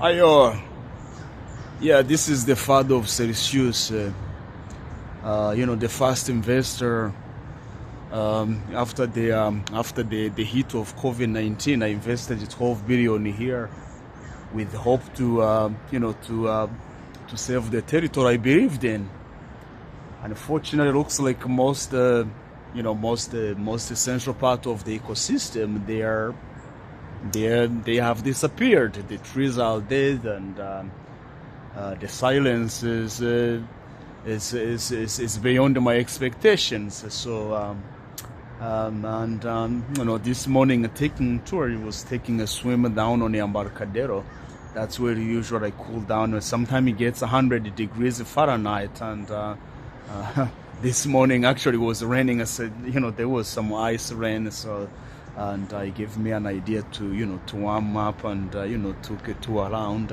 Yeah, this is the father of Celsius, the first investor. After the hit of COVID-19, I invested 12 billion here with hope to save the territory I believed in. Unfortunately, it looks like most essential part of the ecosystem they have disappeared. The trees are dead, and the silence is beyond my expectations. So this morning taking tour, was taking a swim down on the Embarcadero. That's where usually I cool down. Sometimes it gets 100 degrees Fahrenheit, and this morning actually was raining. I said, there was some ice rain, so and it gave me an idea to warm up and took a tour around.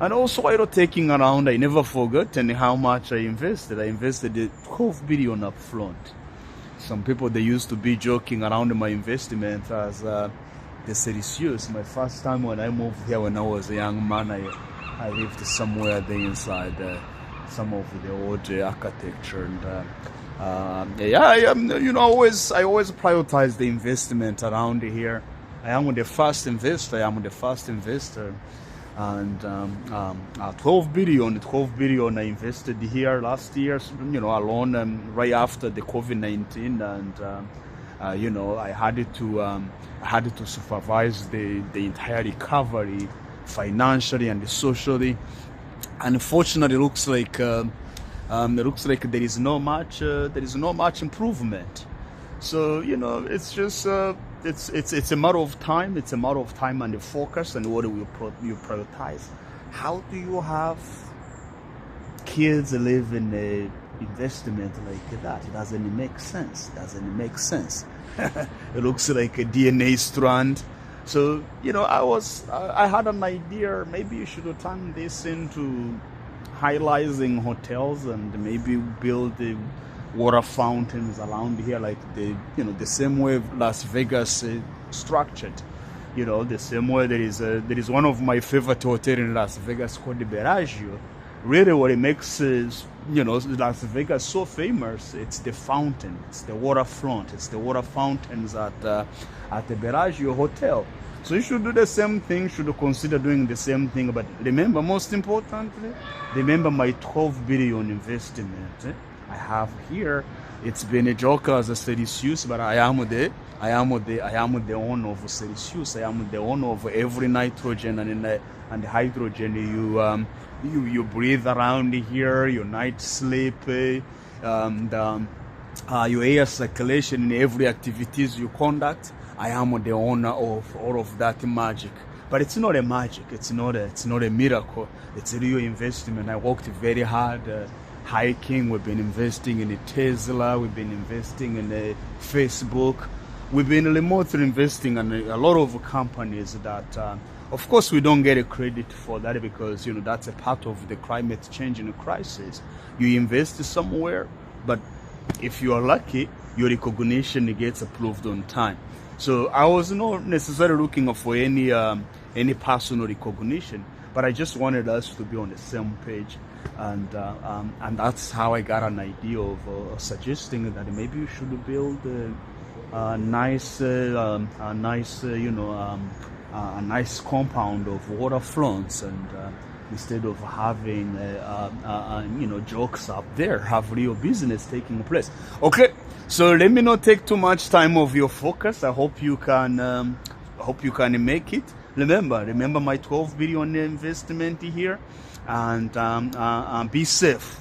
And also, while taking around, I never forgotten how much I invested. I invested 12 billion up front. Some people, they used to be joking around my investment as the Celsius. My first time when I moved here when I was a young man, I lived somewhere there inside some of the old architecture. And I always prioritize the investment around here. I am the first investor. And 12 billion I invested here last year, alone, right after the COVID-19, and I had to supervise the entire recovery, financially and socially. Unfortunately, it looks like there is no much improvement. So it's just it's a matter of time. It's a matter of time and the focus and what you prioritize. How do you have kids live in a investment like that? It doesn't make sense. It looks like a DNA strand. So I had an idea. Maybe you should turn this into highlighting hotels and maybe build the water fountains around here, like the same way Las Vegas structured. The same way there is one of my favorite hotels in Las Vegas called the Bellagio. Really, what it makes Las Vegas so famous, it's the fountain, it's the waterfront, it's the water fountains at the Bellagio Hotel. So you should do the same thing, should consider doing the same thing. But remember, most importantly, remember my 12 billion investment I have here. It's been a joke as a Celsius, but I am the owner of Celsius. I am the owner of every nitrogen and hydrogen you breathe around here, your night sleep, your air circulation in every activities you conduct. I am the owner of all of that magic. But it's not a magic. It's not a miracle. It's a real investment. I worked very hard. Hiking. We've been investing in a Tesla. We've been investing in a Facebook. We've been remotely investing in a lot of companies that, of course, we don't get a credit for that because that's a part of the climate change and crisis. You invest somewhere, but if you are lucky, your recognition gets approved on time. So I was not necessarily looking for any personal recognition, but I just wanted us to be on the same page, and that's how I got an idea of suggesting that maybe you should build a nice compound of waterfronts, and instead of having jokes up there, have real business taking place. Okay, so let me not take too much time of your focus. I hope you can make it. Remember my 12 billion investment here, and be safe.